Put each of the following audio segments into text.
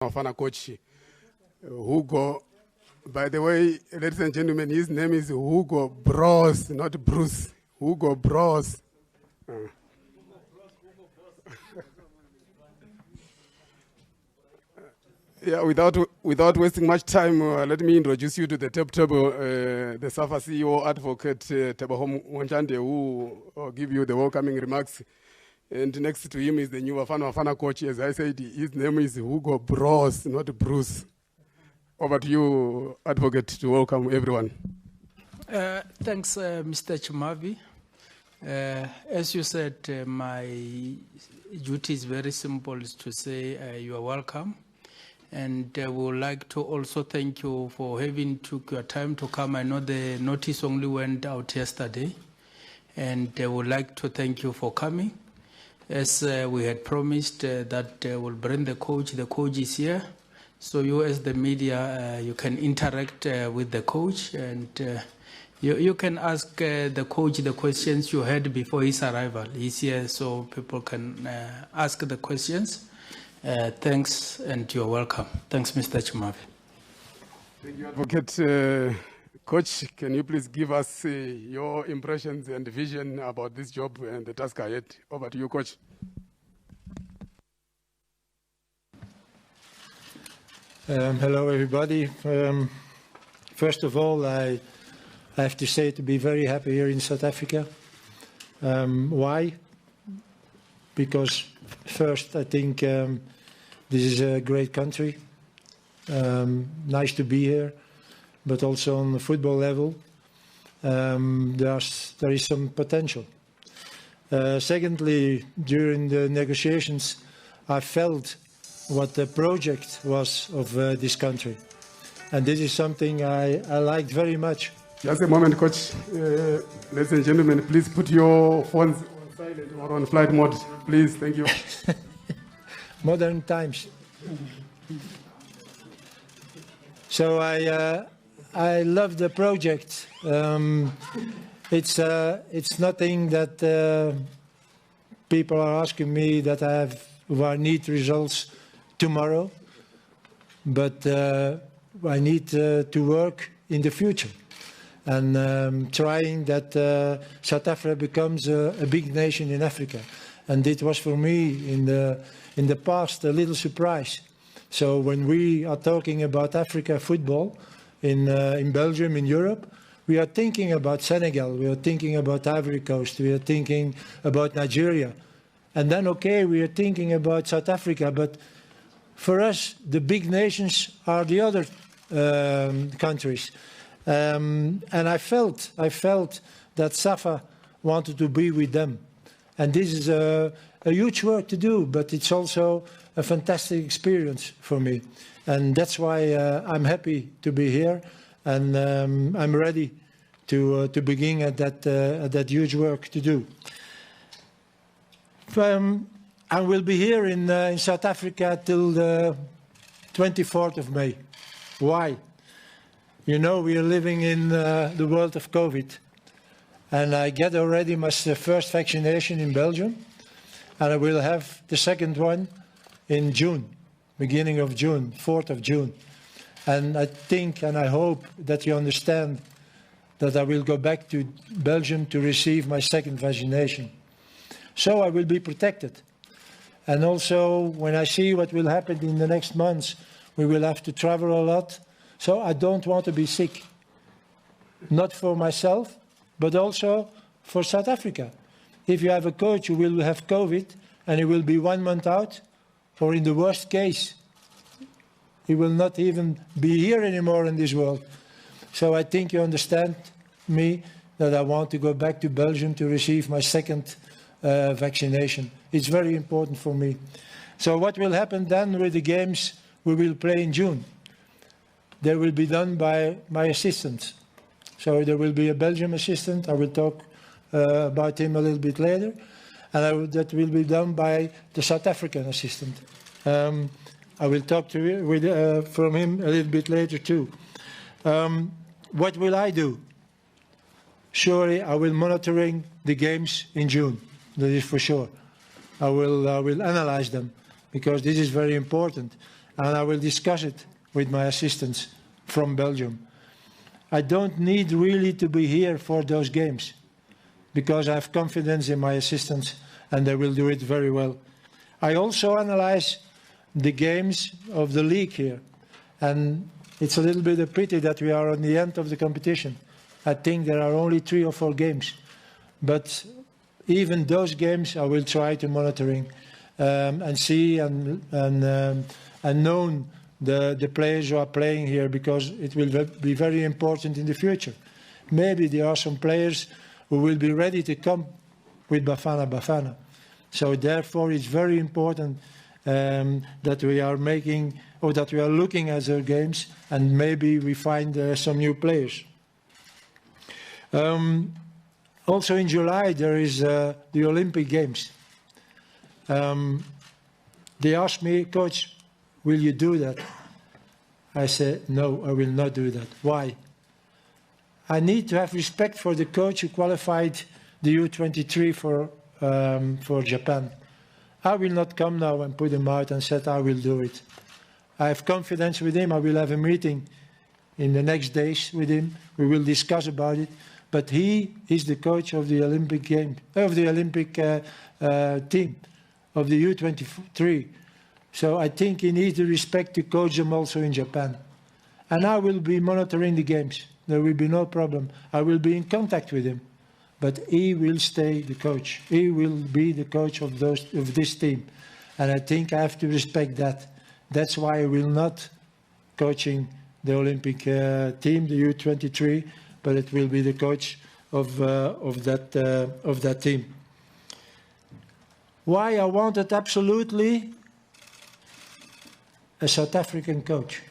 Bafana coach, Hugo. By the way, ladies and gentlemen, his name is Hugo Broos, not Bruce. Hugo Broos. Yeah, without wasting much time, let me introduce you to the top table, the SAFA CEO advocate, Teboho Wanchande, who will give you the welcoming remarks. And next to him is the new Bafana Bafana coach. As I said, his name is Hugo Broos, not Bruce. Over to you, advocate, to welcome everyone. Thanks, Mr. Chimavi. As you said, my duty is very simple, is to say you are welcome. And we would like to also thank you for having took your time to come. I know the notice only went out yesterday. And I would like to thank you for coming. As we had promised that we'll bring the coach. The coach is here. So you as the media, you can interact with the coach. And you can ask the coach the questions you had before his arrival. He's here so people can ask the questions. Thanks, and you're welcome. Thanks, Mr. Chimavi. Thank you, Advocate. Coach, can you please give us your impressions and vision about this job and the task ahead? Over to you, Coach. Hello, everybody. First of all, I have to say to be very happy here in South Africa. Why? Because first, I think this is a great country. Nice to be here, but also on the football level, there is some potential. Secondly, during the negotiations, I felt what the project was of this country. And this is something I liked very much. Just a moment, Coach. Ladies and gentlemen, please put your phones on silent or on flight mode. Please, thank you. Modern times. So I love the project. It's nothing that people are asking me that I need results tomorrow, but I need to work in the future and trying that South Africa becomes a big nation in Africa. And it was for me in the past a little surprise. So when we are talking about Africa football in Belgium, in Europe, we are thinking about Senegal, we are thinking about Ivory Coast, we are thinking about Nigeria. And then, okay, we are thinking about South Africa, but for us, the big nations are the other countries. And I felt that SAFA wanted to be with them. And this is a huge work to do, but it's also a fantastic experience for me. And that's why I'm happy to be here, and I'm ready to begin at that huge work to do. I will be here in South Africa till the 24th of May. Why? You know, we are living in the world of COVID. And I get already my first vaccination in Belgium. And I will have the second one in June, beginning of June, 4th of June. And I think and I hope that you understand that I will go back to Belgium to receive my second vaccination. So I will be protected. And also, when I see what will happen in the next months, we will have to travel a lot. So I don't want to be sick. Not for myself, but also for South Africa. If you have a coach who will have COVID and he will be 1 month out, or in the worst case, he will not even be here anymore in this world. So I think you understand me that I want to go back to Belgium to receive my second vaccination. It's very important for me. So what will happen then with the games we will play in June? They will be done by my assistants. So there will be a Belgian assistant. I will talk about him a little bit later. And that will be done by the South African assistant. I will talk to you from him a little bit later too. What will I do? Surely I will monitoring the games in June. That is for sure. I will analyze them because this is very important. and I will discuss it with my assistants from Belgium. I don't need really to be here for those games, because I have confidence in my assistants and they will do it very well. I also analyze the games of the league here, and it's a little bit a pity that we are on the end of the competition. I think there are only 3 or 4 games, but even those games I will try to monitoring and see and know the players who are playing here, because it will be very important in the future. Maybe there are some players who will be ready to come with Bafana Bafana. So therefore it's very important that we are making, or that we are looking at their games, and maybe we find some new players. Also in July there is the Olympic Games. They asked me, Coach, will you do that? I said, no, I will not do that. Why? I need to have respect for the coach who qualified the U23 for Japan. I will not come now and put him out and said I will do it. I have confidence with him. I will have a meeting in the next days with him. We will discuss about it. But he is the coach of the Olympic game, of the Olympic team, of the U23. So I think he needs the respect to coach them also in Japan. And I will be monitoring the games. There will be no problem. I will be in contact with him. But he will stay the coach. He will be the coach of this team. And I think I have to respect that. That's why I will not coaching the Olympic team, the U23, but it will be the coach of that team. Why I wanted absolutely a South African coach.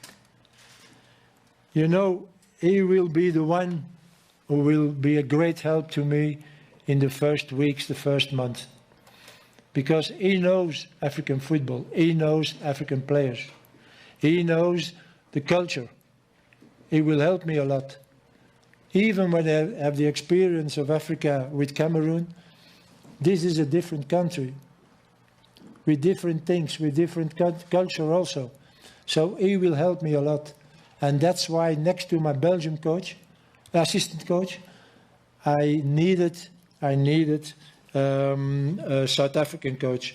You know, he will be the one who will be a great help to me in the first weeks, the first month. Because he knows African football, he knows African players, he knows the culture. He will help me a lot. Even when I have the experience of Africa with Cameroon, this is a different country, with different things, with different culture also. So he will help me a lot. And that's why next to my Belgian coach, assistant coach, I needed a South African coach.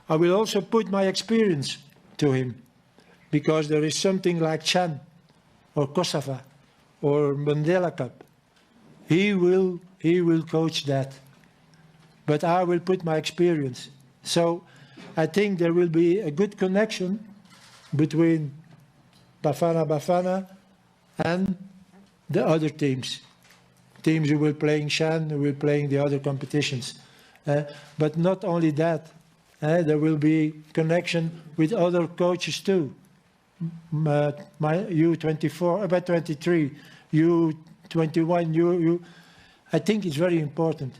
I will also put my experience to him, because there is something like Chan or Kosovo or Mandela Cup. He will coach that. But I will put my experience. So I think there will be a good connection between Bafana Bafana and the other teams. Teams who will playing Shan, who will playing the other competitions. But not only that, there will be connection with other coaches too. My U24, about 23, U21, I think it's very important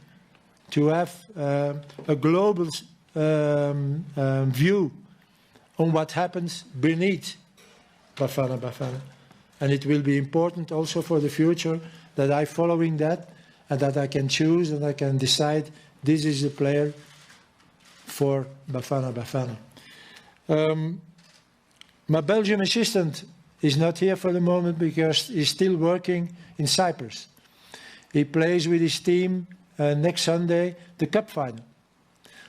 to have a global view on what happens beneath Bafana Bafana. And it will be important also for the future that I'm following that, and that I can choose and I can decide this is the player for Bafana Bafana. My Belgian assistant is not here for the moment because he's still working in Cyprus. He plays with his team next Sunday, the cup final.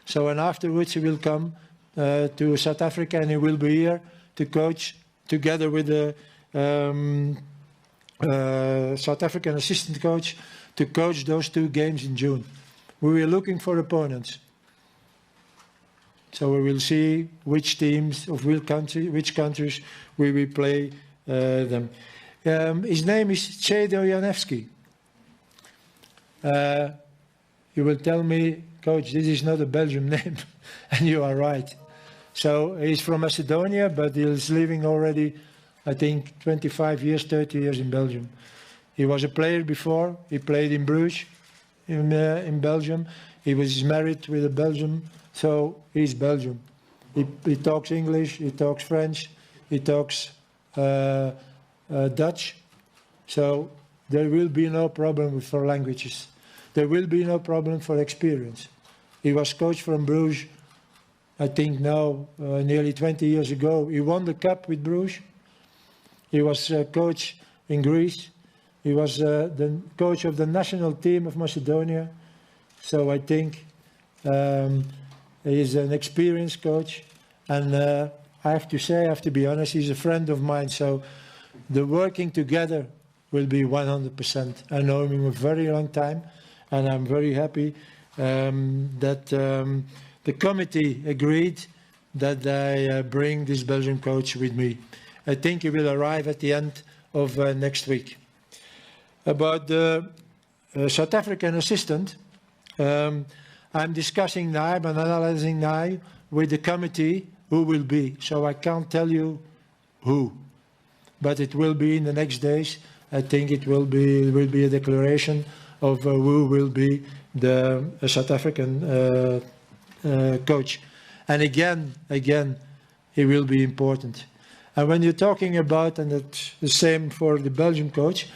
So, and afterwards he will come to South Africa, and he will be here to coach together with the South African assistant coach to coach those 2 games in June. We were looking for opponents. So we will see which teams of which countries we will play them. His name is Chedo Janewski. You will tell me, Coach, this is not a Belgian name. And you are right. So he's from Macedonia, but he's living already, I think, 25 years, 30 years in Belgium. He was a player before. He played in Bruges in Belgium. He was married with a Belgian, so he's Belgian. He talks English, he talks French, he talks Dutch. So there will be no problem for languages. There will be no problem for experience. He was coach from Bruges I think now, nearly 20 years ago, he won the cup with Bruges. He was coach in Greece. He was the coach of the national team of Macedonia. So I think he's an experienced coach. And I have to say, I have to be honest, he's a friend of mine. So the working together will be 100%. I know him a very long time. And I'm very happy that the committee agreed that I bring this Belgian coach with me. I think he will arrive at the end of next week. About the South African assistant, I'm discussing now, I'm analyzing now with the committee who will be. So I can't tell you who, but it will be in the next days. I think it will be a declaration of who will be the South African coach. And again, he will be important. And when you're talking about, and it's the same for the Belgian coach,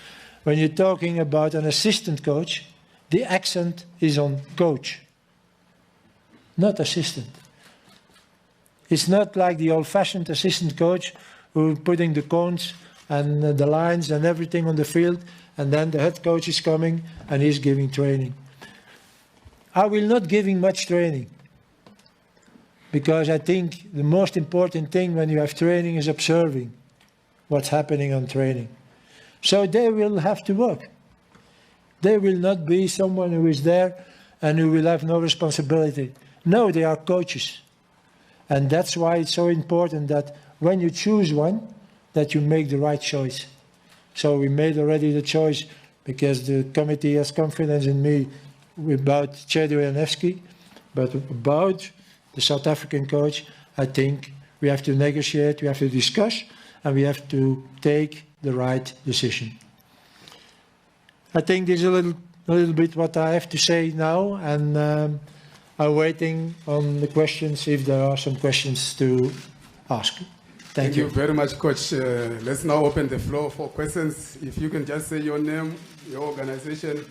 when you're talking about an assistant coach, the accent is on coach, not assistant. It's not like the old-fashioned assistant coach who's putting the cones and the lines and everything on the field, and then the head coach is coming and he's giving training. I will not give him much training, because I think the most important thing when you have training is observing what's happening on training. So they will have to work. They will not be someone who is there and who will have no responsibility. No, they are coaches. And that's why it's so important that when you choose one, that you make the right choice. So we made already the choice because the committee has confidence in me about Cedric, but about the South African coach, I think we have to negotiate, we have to discuss, and we have to take the right decision. I think this is a little bit what I have to say now, and I'm waiting on the questions if there are some questions to ask. Thank you very much, Coach. Let's now open the floor for questions. If you can just say your name, your organization,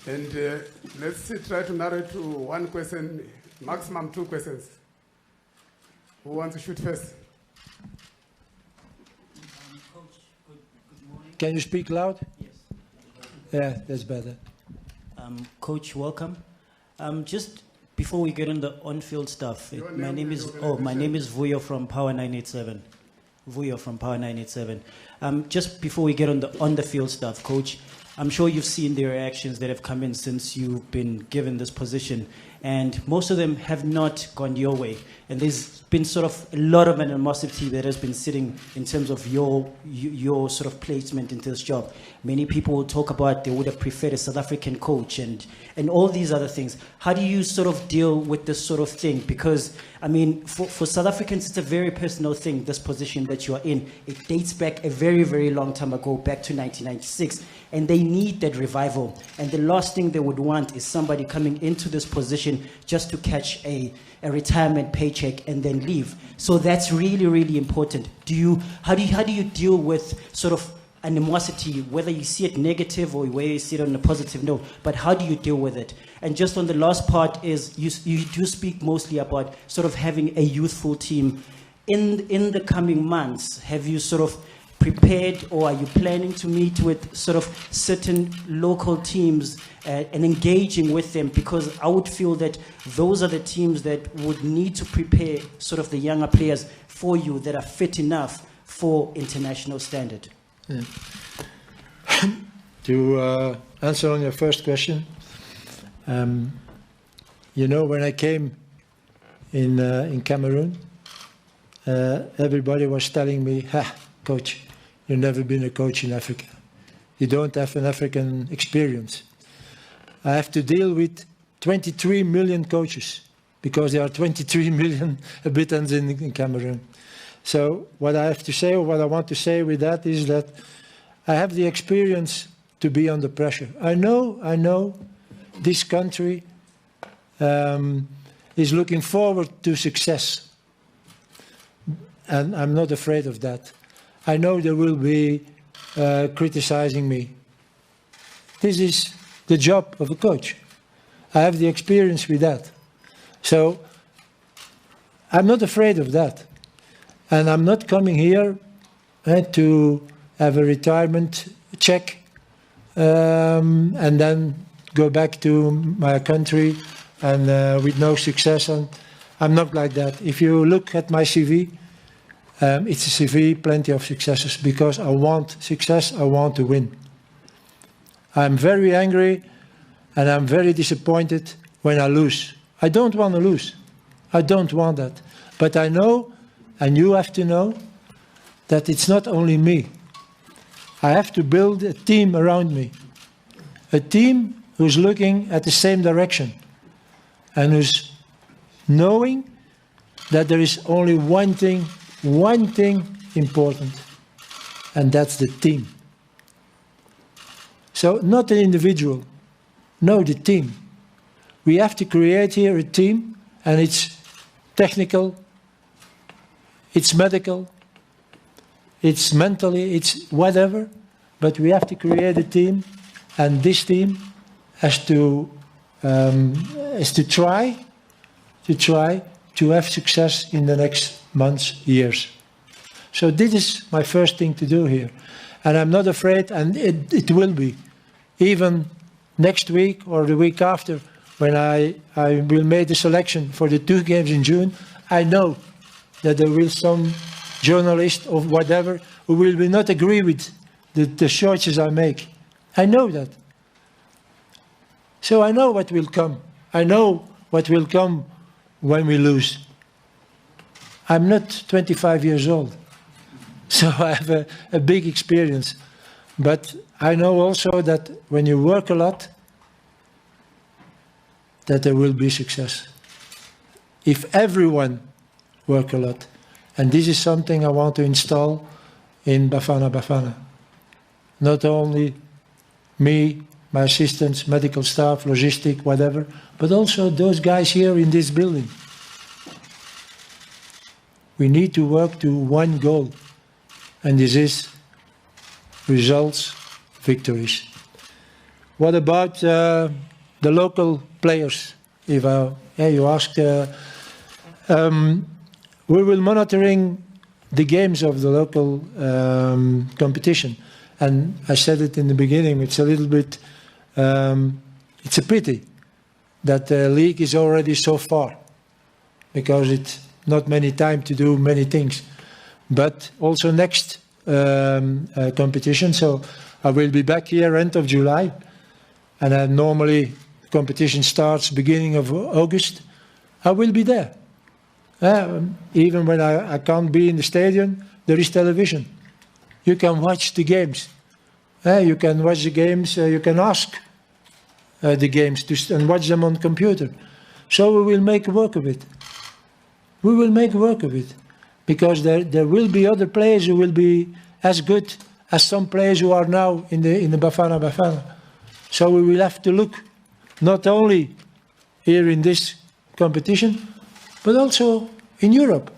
and let's try to narrow it to one question, maximum two questions. Who wants to shoot first? Coach, good morning. Can you speak loud? Yes. Yeah, that's better. Coach, welcome. Just before we get on the on-field stuff, my name is Vuyo from Power 987. Vuyo from Power 987. Just before we get on the field stuff, Coach, I'm sure you've seen the reactions that have come in since you've been given this position, and most of them have not gone your way. And there's been sort of a lot of animosity that has been sitting in terms of your sort of placement into this job. Many people will talk about they would have preferred a South African coach and all these other things. How do you sort of deal with this sort of thing? Because, I mean, for South Africans, it's a very personal thing, this position that you are in. It dates back a very, very long time ago, back to 1996. And they need that revival. And the last thing they would want is somebody coming into this position just to catch a retirement paycheck and then leave. So that's really, really important. How do you deal with sort of animosity, whether you see it negative or whether you see it on a positive note, but how do you deal with it? And just on the last part is you do speak mostly about sort of having a youthful team. In the coming months, have you sort of prepared, or are you planning to meet with sort of certain local teams and engaging with them? Because I would feel that those are the teams that would need to prepare sort of the younger players for you that are fit enough for international standard. Yeah. To answer on your first question, you know, when I came in Cameroon, everybody was telling me, coach, you've never been a coach in Africa. You don't have an African experience. I have to deal with 23 million coaches because there are 23 million habitants in Cameroon. So what I have to say, or what I want to say with that, is that I have the experience to be under pressure. I know this country is looking forward to success. And I'm not afraid of that. I know they will be criticizing me. This is the job of a coach. I have the experience with that. So I'm not afraid of that. And I'm not coming here to have a retirement check and then go back to my country and with no success. And I'm not like that. If you look at my CV, it's a CV, plenty of successes, because I want success, I want to win. I'm very angry and I'm very disappointed when I lose. I don't want to lose. I don't want that. But I know, and you have to know, that it's not only me. I have to build a team around me. A team who's looking at the same direction and who's knowing that there is only one thing important, and that's the team. So not an individual, no, the team. We have to create here a team, and it's technical, it's medical, it's mentally, it's whatever, but we have to create a team, and this team has to try to have success in the next months, years. So this is my first thing to do here. And I'm not afraid, and it will be. Even next week or the week after, when I will make the selection for the 2 games in June, I know that there will some journalist or whatever who will not agree with the choices I make. I know that. So I know what will come. I know what will come when we lose. I'm not 25 years old, so I have a big experience. But I know also that when you work a lot, that there will be success. If everyone work a lot. And this is something I want to install in Bafana Bafana. Not only me, my assistants, medical staff, logistic, whatever, but also those guys here in this building. We need to work to one goal, and this is results, victories. What about the local players? If you asked, we will monitoring the games of the local competition, and I said it in the beginning. It's a little bit, it's a pity that the league is already so far, because it's not many time to do many things. But also next competition, so I will be back here end of July, and normally competition starts beginning of August. I will be there. Even when I can't be in the stadium, there is television. You can watch the games. You can watch the games, you can ask the games and watch them on computer. So we will make work of it. We will make work of it. Because there will be other players who will be as good as some players who are now in the Bafana Bafana. So we will have to look not only here in this competition, but also in Europe.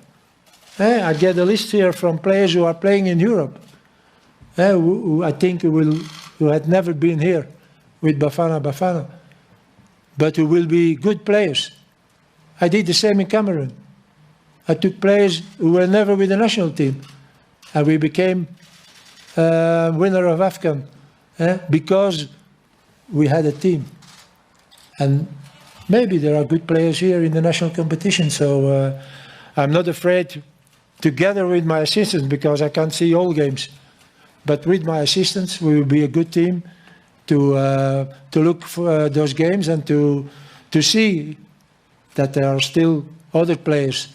I get a list here from players who are playing in Europe, who I think who had never been here with Bafana Bafana, but who will be good players. I did the same in Cameroon. I took players who were never with the national team, and we became winner of AFCON because we had a team. And maybe there are good players here in the national competition, so I'm not afraid, together with my assistants, because I can't see all games, but with my assistants we will be a good team to look for those games and to see that there are still other players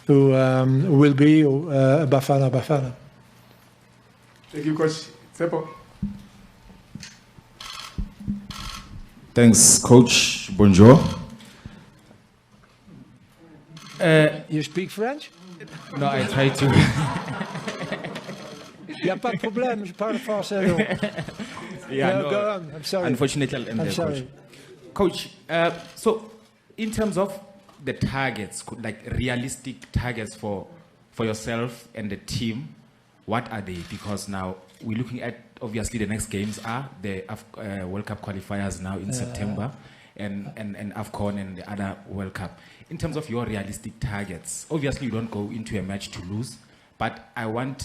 who will be Bafana Bafana. Thank you, Coach. Seppo. Thanks, Coach. Bonjour. You speak French? No, I try to. Il n'y a pas de problème, je parle français. Yeah, no, go on. I'm sorry. Unfortunately, I'm sorry. Coach, so in terms of the targets, like realistic targets for yourself and the team, what are they? Because now we're looking at, obviously, the next games are the World Cup qualifiers now in September. and AFCON and the other World Cup. In terms of your realistic targets, obviously you don't go into a match to lose, but I'm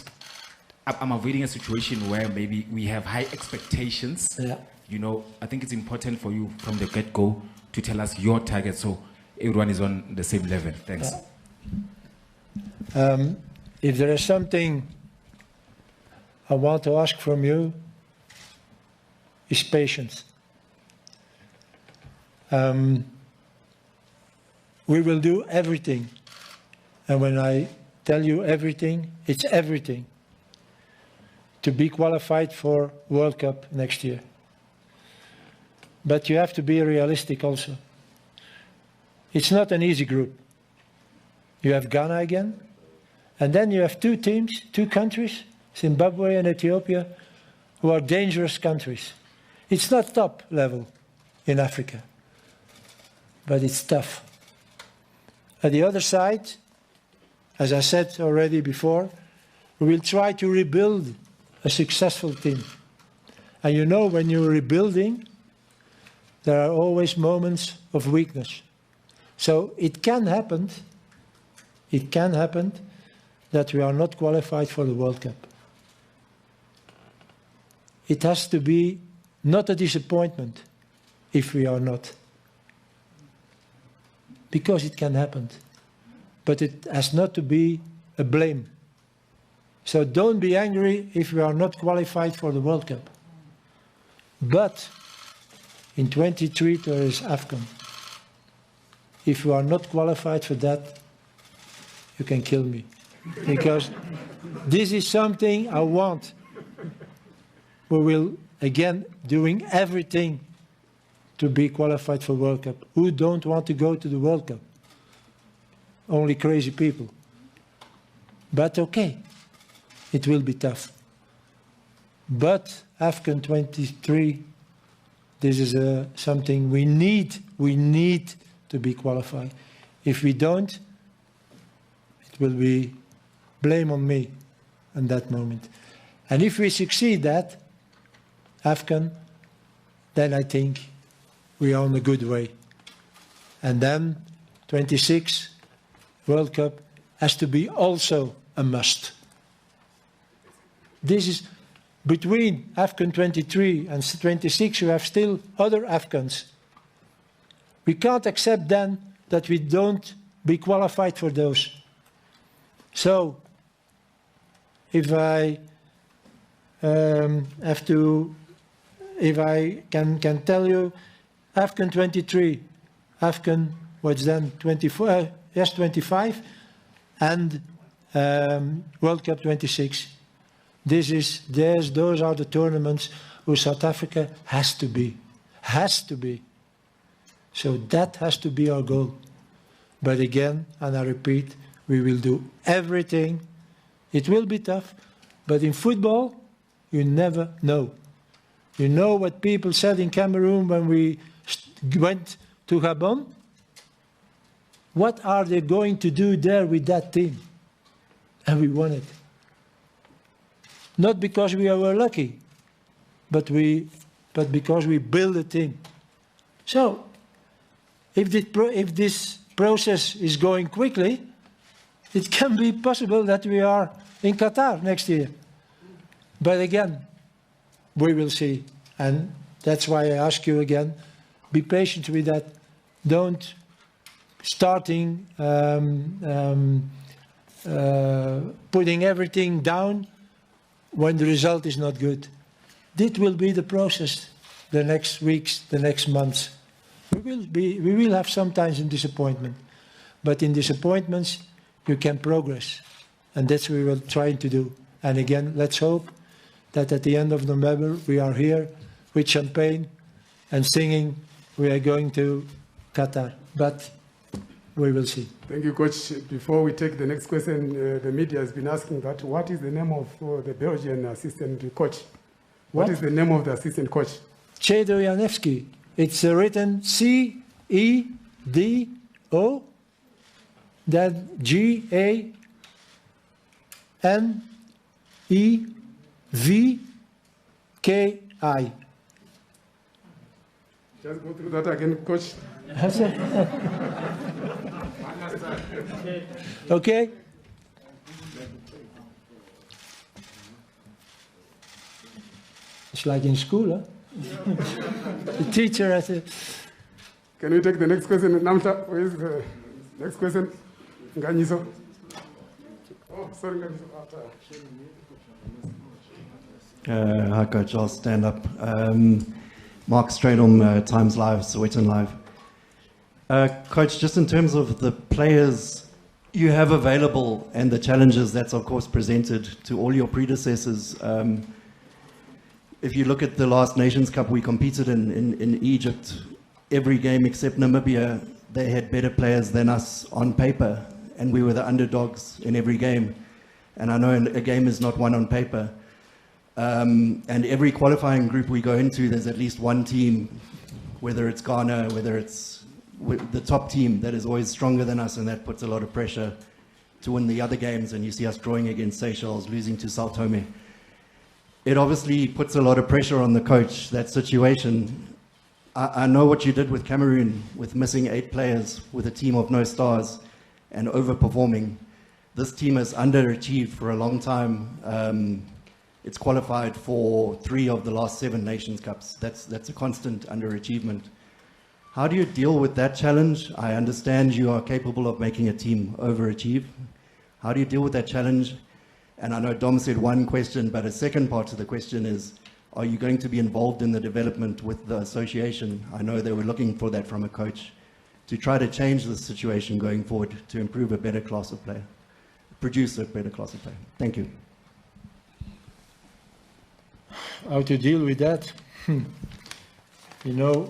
avoiding a situation where maybe we have high expectations. Yeah. You know, I think it's important for you from the get-go to tell us your targets so everyone is on the same level. Thanks. If there is something I want to ask from you, is patience. We will do everything. And when I tell you everything, it's everything to be qualified for World Cup next year. But you have to be realistic also. It's not an easy group. You have Ghana again, and then you have two teams, two countries, Zimbabwe and Ethiopia, who are dangerous countries. It's not top level in Africa, but it's tough. At the other side, as I said already before, we will try to rebuild a successful team. And you know, when you're rebuilding, there are always moments of weakness. So it can happen that we are not qualified for the World Cup. It has to be not a disappointment if we are not. Because it can happen. But it has not to be a blame. So don't be angry if we are not qualified for the World Cup. But in 23 there is AFCON. If you are not qualified for that, you can kill me. Because this is something I want. We will, again, doing everything to be qualified for World Cup. Who don't want to go to the World Cup? Only crazy people. But okay, it will be tough. But AFCON 23, this is something we need to be qualified. If we don't, it will be blame on me in that moment. And if we succeed that, AFCON, then I think we are on a good way. And then 26 World Cup has to be also a must. This is between AFCON 23 and 26, you have still other AFCONs. We can't accept then that we don't be qualified for those. So, if I if I can tell you, AFCON 23, AFCON, what's then 24? Yes, 25, and World Cup 26. Those are the tournaments where South Africa has to be. So that has to be our goal. But again, and I repeat, we will do everything. It will be tough, but in football, you never know. You know what people said in Cameroon when we went to Gabon? What are they going to do there with that team? And we won it. Not because we were lucky, but because we built a team. So, if this process is going quickly, it can be possible that we are in Qatar next year. But again, we will see. And that's why I ask you again, be patient with that. Don't starting putting everything down when the result is not good. This will be the process the next weeks, the next months. We will have sometimes in disappointment. But in disappointments, you can progress. And that's what we will try to do. And again, let's hope that at the end of November, we are here with champagne and singing, we are going to Qatar. But we will see. Thank you, Coach. Before we take the next question, the media has been asking that what is the name of the Belgian assistant coach? What is the name of the assistant coach? Cedo Janewski. It's written C-E-D-O, then G-A-N-E-V-K-I. Just go through that again, Coach. Okay? It's like in school, huh? The teacher has a... Can we take the next question? Namta, where is the next question? Nganyiso. Oh, sorry, Nganyiso. Hi, Coach. I'll stand up. Mark Stradom, Times Live, Sowetan Live. Coach, just in terms of the players you have available and the challenges that's, of course, presented to all your predecessors, if you look at the last Nations Cup we competed in Egypt, every game except Namibia, they had better players than us on paper, and we were the underdogs in every game. And I know a game is not won on paper. And every qualifying group we go into, there's at least one team, whether it's Ghana, whether it's the top team, that is always stronger than us, and that puts a lot of pressure to win the other games. And you see us drawing against Seychelles, losing to Sao Tome. It obviously puts a lot of pressure on the coach, that situation. I know what you did with Cameroon, with missing 8 players, with a team of no stars, and overperforming. This team has underachieved for a long time. It's qualified for 3 of the last 7 Nations Cups. That's a constant underachievement. How do you deal with that challenge? I understand you are capable of making a team overachieve. How do you deal with that challenge? And I know Dom said one question, but a second part to the question is, are you going to be involved in the development with the association? I know they were looking for that from a coach, to try to change the situation going forward, to improve a better class of player, produce a better class of player. Thank you. How to deal with that? You know,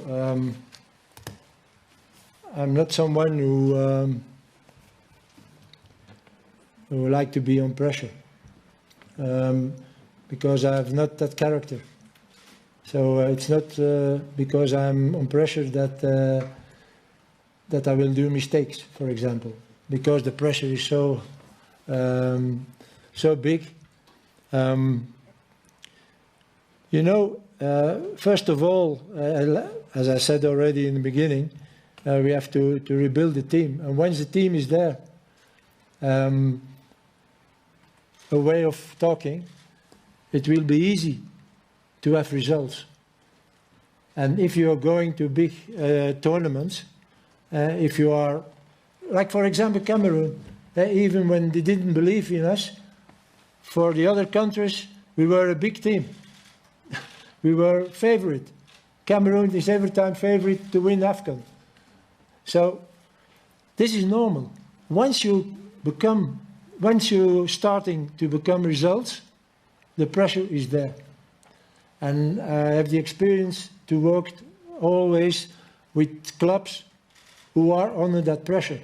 I'm not someone who like to be on pressure, because I have not that character. So it's not because I'm on pressure that I will do mistakes, for example, because the pressure is so big. You know, first of all, as I said already in the beginning, we have to rebuild the team. And once the team is there, a way of talking, it will be easy to have results. And if you are going to big tournaments, if you are, like for example Cameroon, even when they didn't believe in us, for the other countries, we were a big team. We were favorite. Cameroon is every time favorite to win AFCON. So this is normal. Once you're starting to become results, the pressure is there. And I have the experience to work always with clubs who are under that pressure.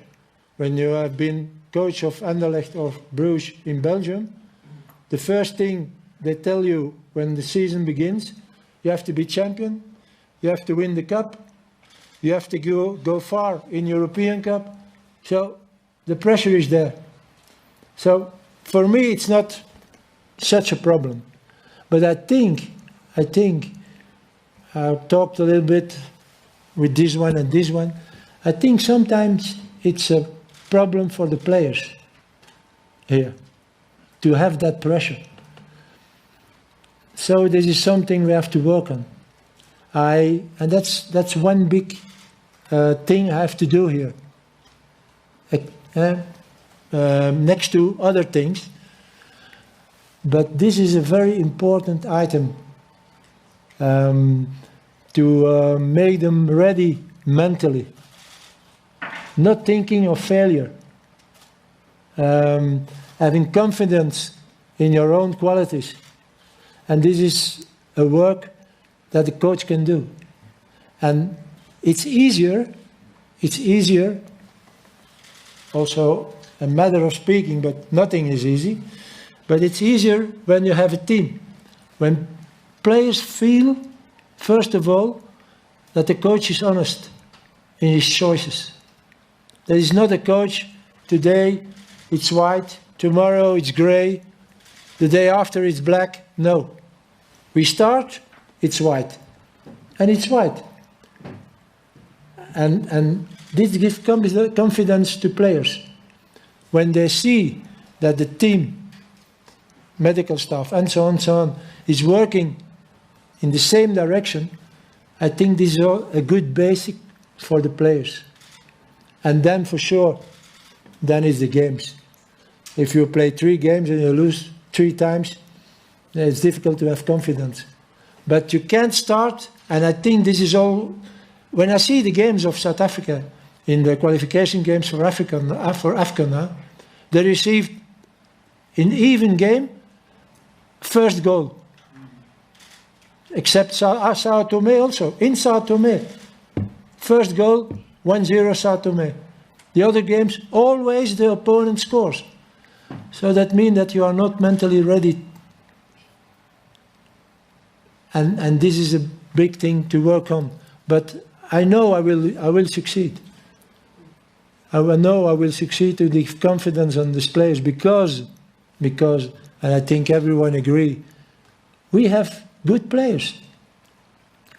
When you have been coach of Anderlecht or Bruges in Belgium, the first thing they tell you when the season begins, you have to be champion, you have to win the cup, you have to go far in European Cup. So the pressure is there. So for me, it's not such a problem. But I think I've talked a little bit with this one and this one. I think sometimes it's a problem for the players here to have that pressure. So this is something we have to work on. And that's one big thing I have to do here. Next to other things. But this is a very important item to make them ready mentally. Not thinking of failure. Having confidence in your own qualities. And this is a work that the coach can do. And it's easier, also a matter of speaking, but nothing is easy. But it's easier when you have a team. When players feel, first of all, that the coach is honest in his choices. There is not a coach, today it's white, tomorrow it's grey, the day after it's black. No. We start, it's white. And it's white. And this gives confidence to players. When they see that the team, medical staff, and so on, is working in the same direction, I think this is a good basic for the players. And then for sure, then it's the games. If you play 3 games and you lose 3 times, it's difficult to have confidence. But you can't start, and I think this is all, when I see the games of South Africa, in the qualification games for AFCON, they received, in even game, first goal. Except Sao Tome also, in Sao Tome. First goal, 1-0 Sao Tome. The other games, always the opponent scores. So that means that you are not mentally ready. And this is a big thing to work on. But I know I will succeed. I know I will succeed to give confidence on these players because, and I think everyone agree, we have good players.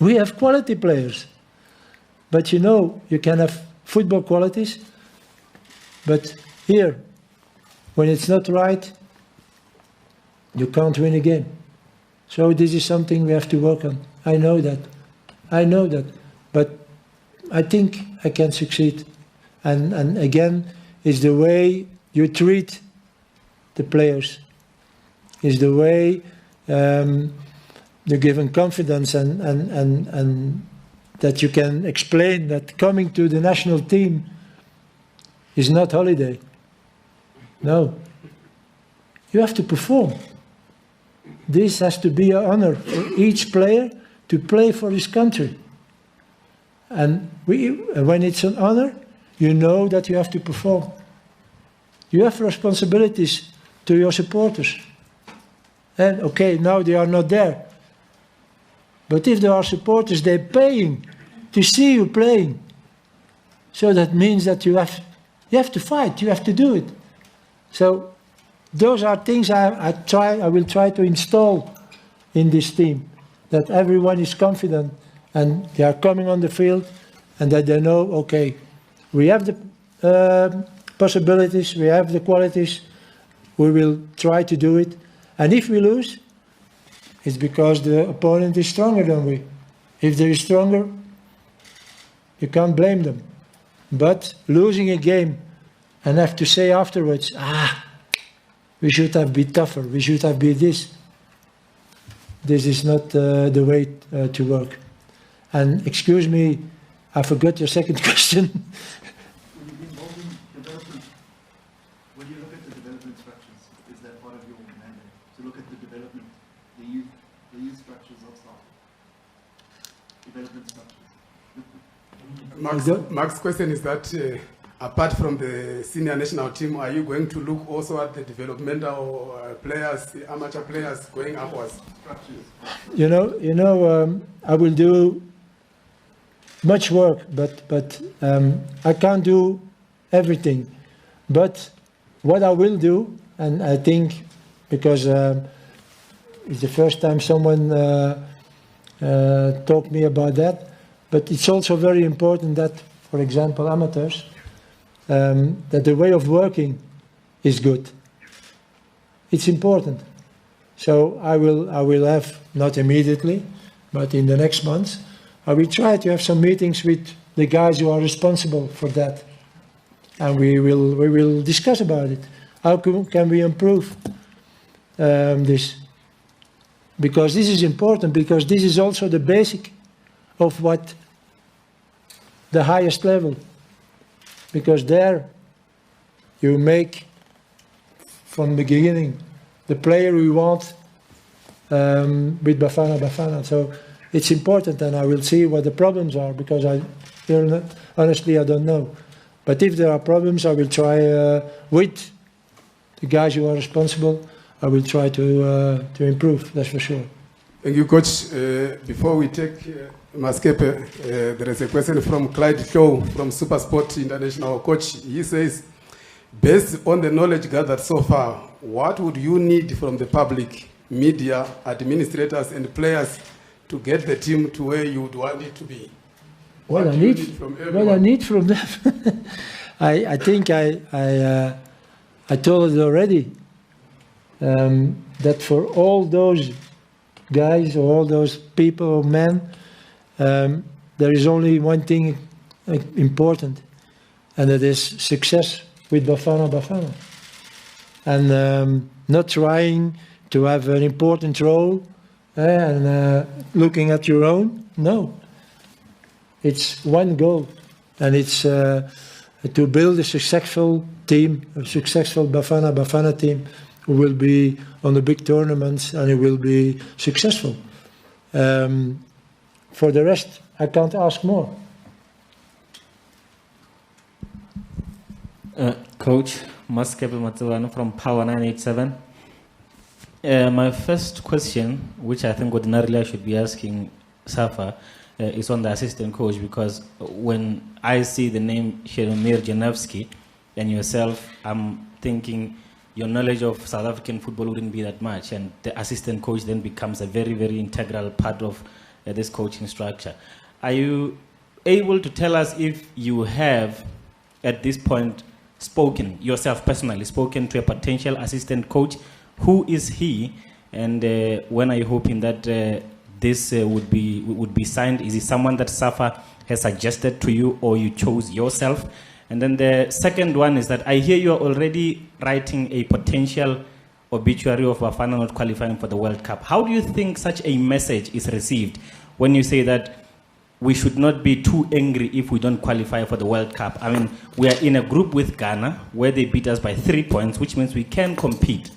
We have quality players. But you know, you can have football qualities, but here, when it's not right, you can't win a game. So this is something we have to work on. I know that. But I think I can succeed. And again, it's the way you treat the players. It's the way you give them confidence and that you can explain that coming to the national team is not holiday. No. You have to perform. This has to be an honor for each player to play for his country. And when it's an honor, you know that you have to perform. You have responsibilities to your supporters. And okay, now they are not there. But if there are supporters, they're paying to see you playing. So that means that you have to fight, you have to do it. So those are things I will try to install in this team, that everyone is confident and they are coming on the field and that they know, okay, we have the possibilities, we have the qualities, we will try to do it. And if we lose, it's because the opponent is stronger than we. If they are stronger, you can't blame them. But losing a game and have to say afterwards, we should have been tougher, we should have been this. This is not the way to work. And excuse me, I forgot your second question. Involving development, when you look at the development structures, is that part of your mandate? To look at the development, the youth structures of staff, development structures. Mark's question is that apart from the senior national team, are you going to look also at the developmental players, the amateur players going upwards? You know, I will do much work, but I can't do everything. But what I will do, and I think because it's the first time someone talked me about that, but it's also very important that, for example, amateurs, that the way of working is good. It's important. So I will have, not immediately, but in the next months, I will try to have some meetings with the guys who are responsible for that. And we will discuss about it. How can we improve this? Because this is important, because this is also the basic of what the highest level. Because there you make from the beginning the player we want with Bafana Bafana. So it's important, and I will see what the problems are, because honestly I don't know. But if there are problems, I will try with the guys who are responsible, I will try to improve, that's for sure. Thank you, Coach. Before we take Maskepe, there is a question from Clyde Shaw from Supersport International. Coach, he says, based on the knowledge gathered so far, what would you need from the public, media, administrators and players to get the team to where you would want it to be? What I need from them. I think I told it already. That for all those guys or all those people or men, there is only one thing important, and that is success with Bafana Bafana. And not trying to have an important role and looking at your own. No. It's one goal, and it's to build a successful team, a successful Bafana Bafana team who will be on the big tournaments and it will be successful. For the rest, I can't ask more. Coach Maskepe Matsavano from Power 987. My first question, which I think ordinarily I should be asking Safa, is on the assistant coach, because when I see the name Sheromir Janevski and yourself, I'm thinking your knowledge of South African football wouldn't be that much, and the assistant coach then becomes a very, very integral part of this coaching structure. Are you able to tell us if you have, at this point, spoken, yourself personally, spoken to a potential assistant coach? Who is he, and when are you hoping that this would be signed? Is he someone that SAFA has suggested to you, or you chose yourself? And then the second one is that I hear you are already writing a potential obituary of Bafana not qualifying for the World Cup. How do you think such a message is received when you say that we should not be too angry if we don't qualify for the World Cup? I mean, we are in a group with Ghana where they beat us by 3 points, which means we can compete.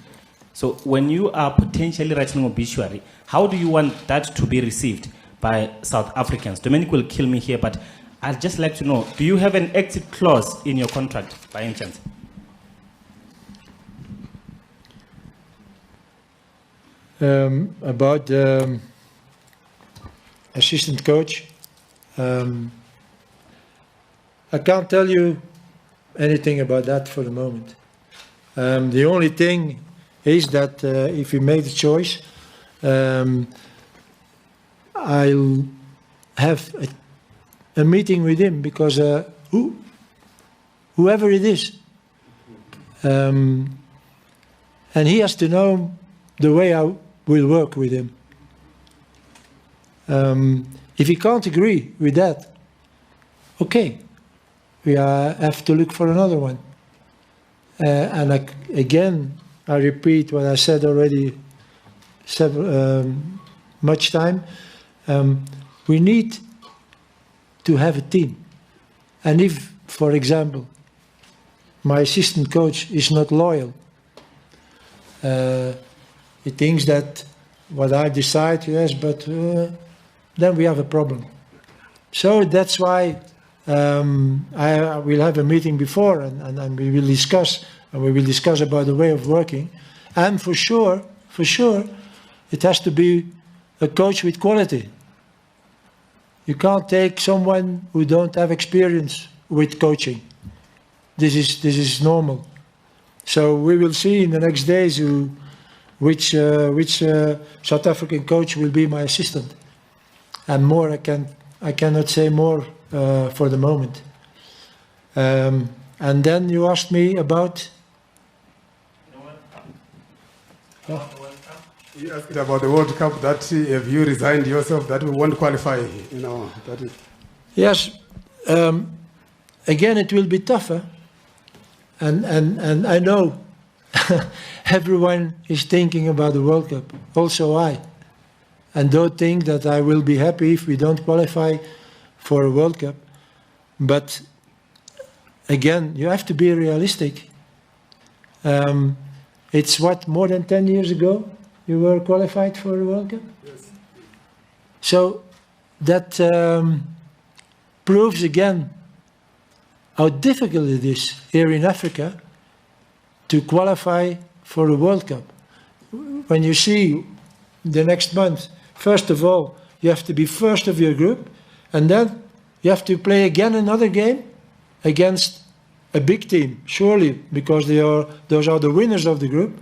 So when you are potentially writing an obituary, how do you want that to be received by South Africans? Dominic will kill me here, but I'd just like to know, do you have an exit clause in your contract by any chance? About assistant coach, I can't tell you anything about that for the moment. The only thing is that if we make the choice, I'll have a meeting with him, because whoever it is, and he has to know the way I will work with him. If he can't agree with that, okay, we have to look for another one. And again, I repeat what I said already much time. We need to have a team. And if, for example, my assistant coach is not loyal, he thinks that what I decide, yes, but then we have a problem. So that's why I will have a meeting before, and we will discuss, and we will discuss about the way of working. And for sure, it has to be a coach with quality. You can't take someone who don't have experience with coaching. This is normal. So we will see in the next days which South African coach will be my assistant. And more, I cannot say more for the moment. And then you asked me about. You asked about the World Cup, that have you resigned yourself that we won't qualify, you know. That is. Yes, again it will be tougher, and I know everyone is thinking about the World Cup, also I, and don't think that I will be happy if we don't qualify for a World Cup, but again you have to be realistic. It's what, more than 10 years ago you were qualified for a World Cup? Yes. So that proves again how difficult it is here in Africa to qualify for a World Cup. When you see the next month, first of all, you have to be first of your group, and then you have to play again another game against a big team, surely, because those are the winners of the group,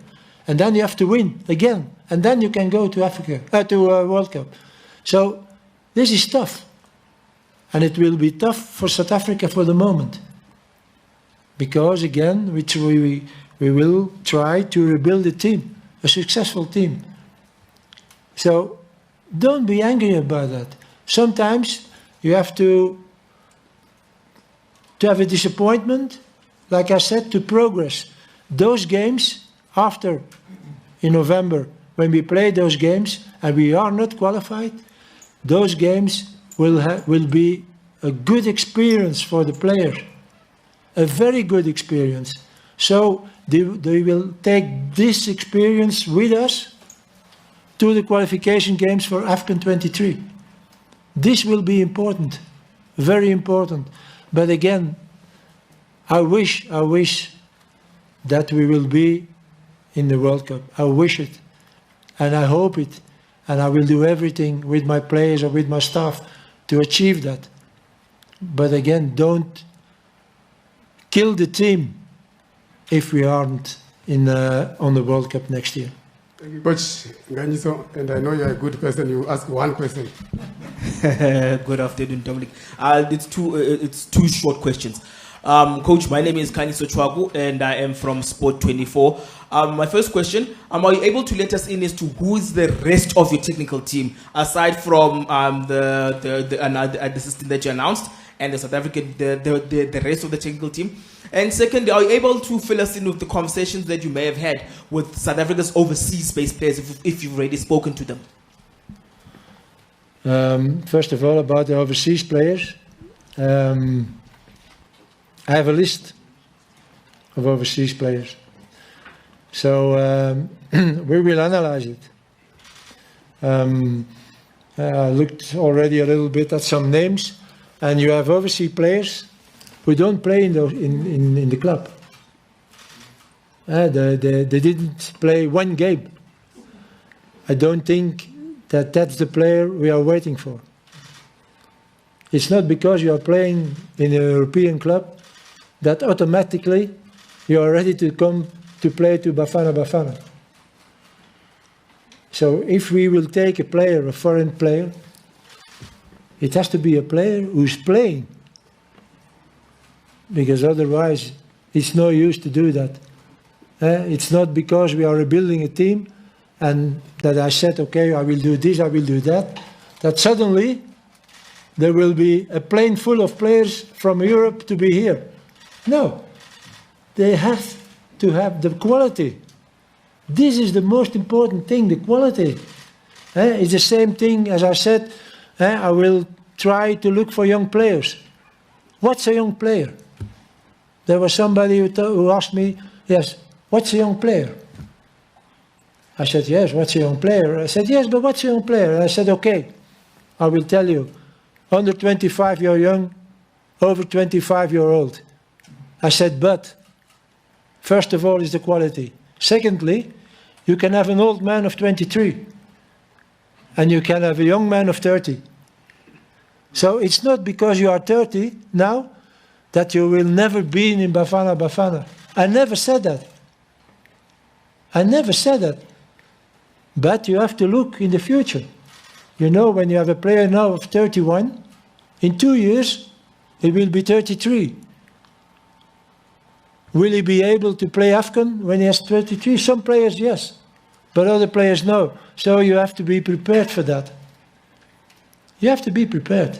and then you have to win again, and then you can go to Africa, to a World Cup. So this is tough, And it will be tough for South Africa for the moment. Because, again, we will try to rebuild a team, a successful team. So don't be angry about that. Sometimes you have to have a disappointment, like I said, to progress. Those games after, in November, when we play those games and we are not qualified, those games will be a good experience for the players, a very good experience. So they will take this experience with us to the qualification games for AFCON 23. This will be important, very important. But again, I wish that we will be in the World Cup. I wish it, and I hope it, and I will do everything with my players or with my staff to achieve that. But again, don't kill the team if we aren't on the World Cup next year. Thank you, Coach Nganyiso, and I know you're a good person. You ask one question. Good afternoon, Dominic. It's two short questions. Coach, my name is Kaniso Chwagu, and I am from Sport 24. My first question, are you able to let us in as to who is the rest of your technical team, aside from the system that you announced, and the South African, the rest of the technical team? And second, are you able to fill us in with the conversations that you may have had with South Africa's overseas-based players, if you've already spoken to them? First of all, about the overseas players, I have a list of overseas players. So we will analyze it. I looked already a little bit at some names, and you have overseas players who don't play in the club. They didn't play one game. I don't think that's the player we are waiting for. It's not because you are playing in a European club that automatically you are ready to come to play to Bafana Bafana. So if we will take a player, a foreign player, it has to be a player who's playing. Because otherwise it's no use to do that. It's not because we are rebuilding a team and that I said, okay, I will do this, I will do that, that suddenly there will be a plane full of players from Europe to be here. No, they have to have the quality. This is the most important thing, the quality. It's the same thing as I said, I will try to look for young players. What's a young player? There was somebody who asked me, yes, what's a young player? I said, yes, what's a young player? I said, yes, but what's a young player? And I said, okay, I will tell you. Under 25, you're young. Over 25, you're old. I said, but first of all is the quality. Secondly, you can have an old man of 23 and you can have a young man of 30. So it's not because you are 30 now that you will never be in Bafana Bafana. I never said that. I never said that. But you have to look in the future. You know, when you have a player now of 31, in 2 years, he will be 33. Will he be able to play AFCON when he has 33? Some players, yes. But other players, no. So you have to be prepared for that. You have to be prepared.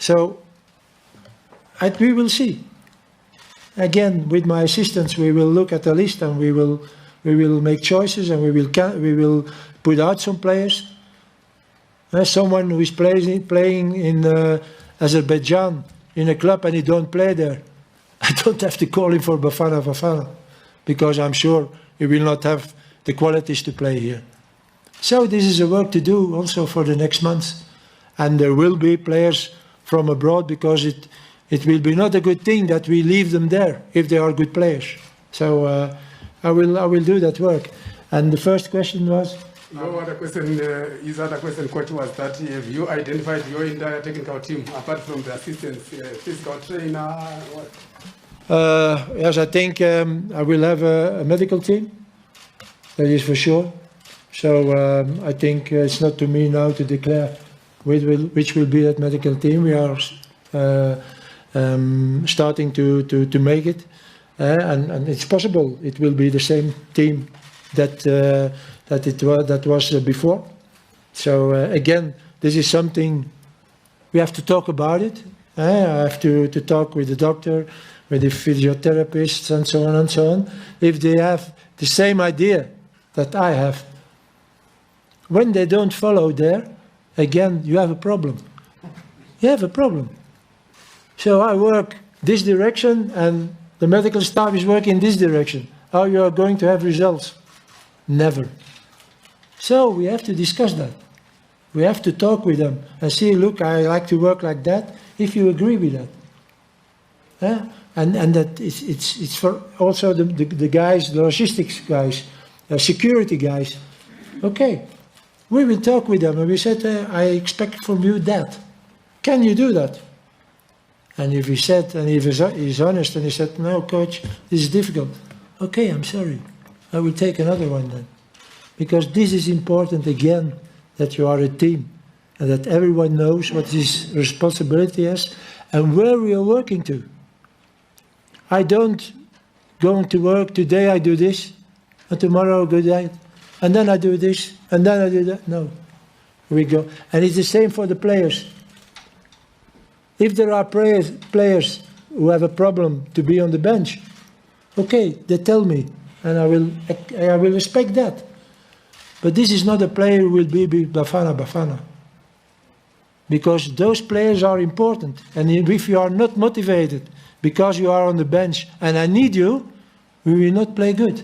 So we will see. Again, with my assistants, we will look at the list and we will make choices and we will put out some players. Someone who is playing in Azerbaijan in a club and he don't play there, I don't have to call him for Bafana Bafana because I'm sure he will not have the qualities to play here. So this is a work to do also for the next months. And there will be players from abroad because it will be not a good thing that we leave them there if they are good players. So I will do that work. And the first question was? No other question, his other question, Coach, was that have you identified your entire technical team apart from the assistants, physical trainer? What? Yes, I think I will have a medical team. That is for sure. So I think it's not to me now to declare which will be that medical team. We are starting to make it. And it's possible it will be the same team that was before. So again, this is something we have to talk about it. I have to talk with the doctor, with the physiotherapists, and so on and so on. If they have the same idea that I have, when they don't follow there, again, you have a problem. You have a problem. So I work this direction, and the medical staff is working this direction. How you are going to have results? Never. So we have to discuss that. We have to talk with them and see, look, I like to work like that, if you agree with that. And that it's for also the guys, the logistics guys, the security guys. Okay, we will talk with them, and we said, I expect from you that. Can you do that? And if he said, and if he's honest, and he said, no, coach, this is difficult. Okay, I'm sorry. I will take another one then. Because this is important again, that you are a team, and that everyone knows what his responsibility is, and where we are working to. I don't go to work, today I do this, and tomorrow I do that, and then I do this, and then I do that. No, we go. And it's the same for the players. If there are players who have a problem to be on the bench, okay, they tell me, and I will respect that. But this is not a player who will be Bafana Bafana. Because those players are important. And if you are not motivated because you are on the bench and I need you, we will not play good.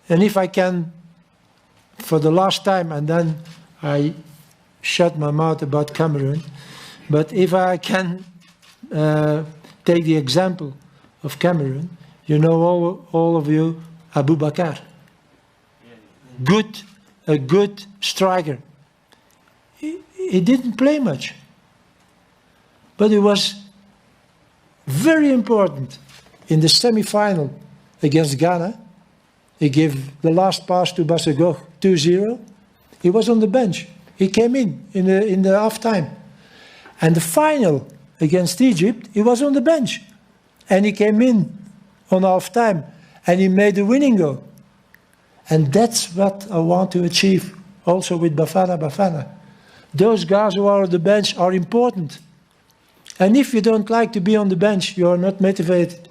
And if I can, for the last time, and then I shut my mouth about Cameroon, but if I can take the example of Cameroon, you know all of you, Abu Bakar. A good striker. He didn't play much, but he was very important in the semi-final against Ghana. He gave the last pass to Basagog, 2-0. He was on the bench. He came in the half-time. And the final against Egypt, he was on the bench. And he came in on half-time, and he made the winning goal. And that's what I want to achieve also with Bafana Bafana. Those guys who are on the bench are important. And if you don't like to be on the bench, you are not motivated.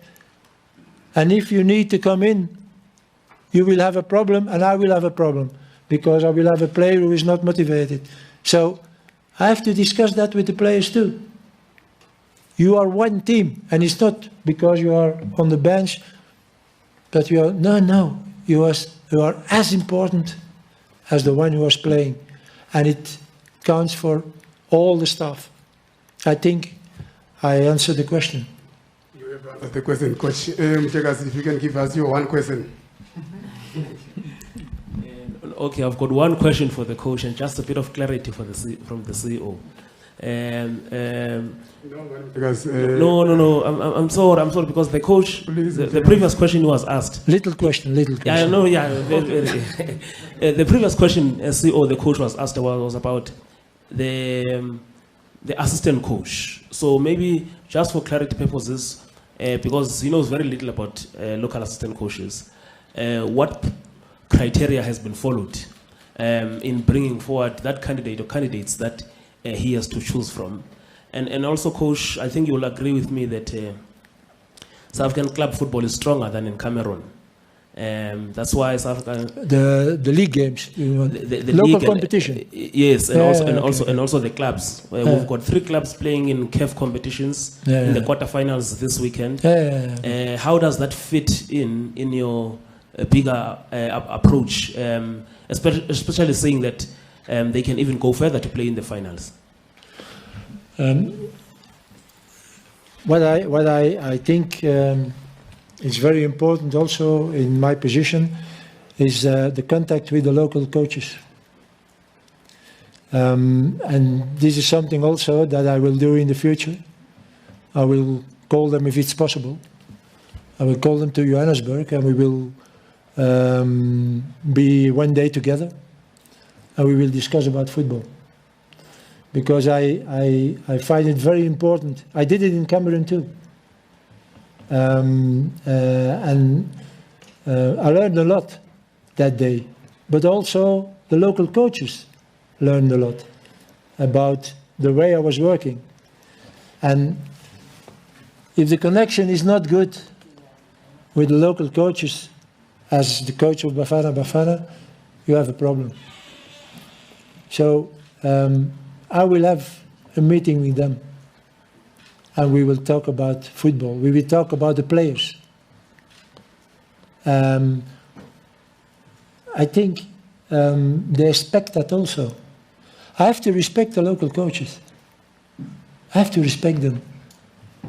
And if you need to come in, you will have a problem, and I will have a problem, because I will have a player who is not motivated. So I have to discuss that with the players too. You are one team, and it's not because you are on the bench that you are, no. You are as important as the one who was playing. And it counts for all the staff. I think I answered the question. You have answered the question, Coach. Mchegas, if you can give us your one question. Okay, I've got one question for the coach and just a bit of clarity from the CEO. No. I'm sorry because the coach, the previous question was asked. Little question. Yeah, I know. Yeah, the previous question, CEO, the coach was asked was about the assistant coach. So maybe just for clarity purposes, because he knows very little about local assistant coaches, what criteria has been followed in bringing forward that candidate or candidates that he has to choose from. And also, Coach, I think you will agree with me that South African club football is stronger than in Cameroon. That's why South African... The league games, the local competition. Yes, and also the clubs. We've got 3 clubs playing in CAF competitions in the quarterfinals this weekend. How does that fit in your bigger approach, especially saying that they can even go further to play in the finals? What I think is very important also in my position is the contact with the local coaches. And this is something also that I will do in the future. I will call them if it's possible. I will call them to Johannesburg, and we will be one day together, and we will discuss about football. because I find it very important. I did it in Cameroon too. And I learned a lot that day. But also the local coaches learned a lot about the way I was working. And if the connection is not good with the local coaches, as the coach of Bafana Bafana, you have a problem. So I will have a meeting with them and we will talk about football. We will talk about the players. I think they expect that also. I have to respect the local coaches. I have to respect them.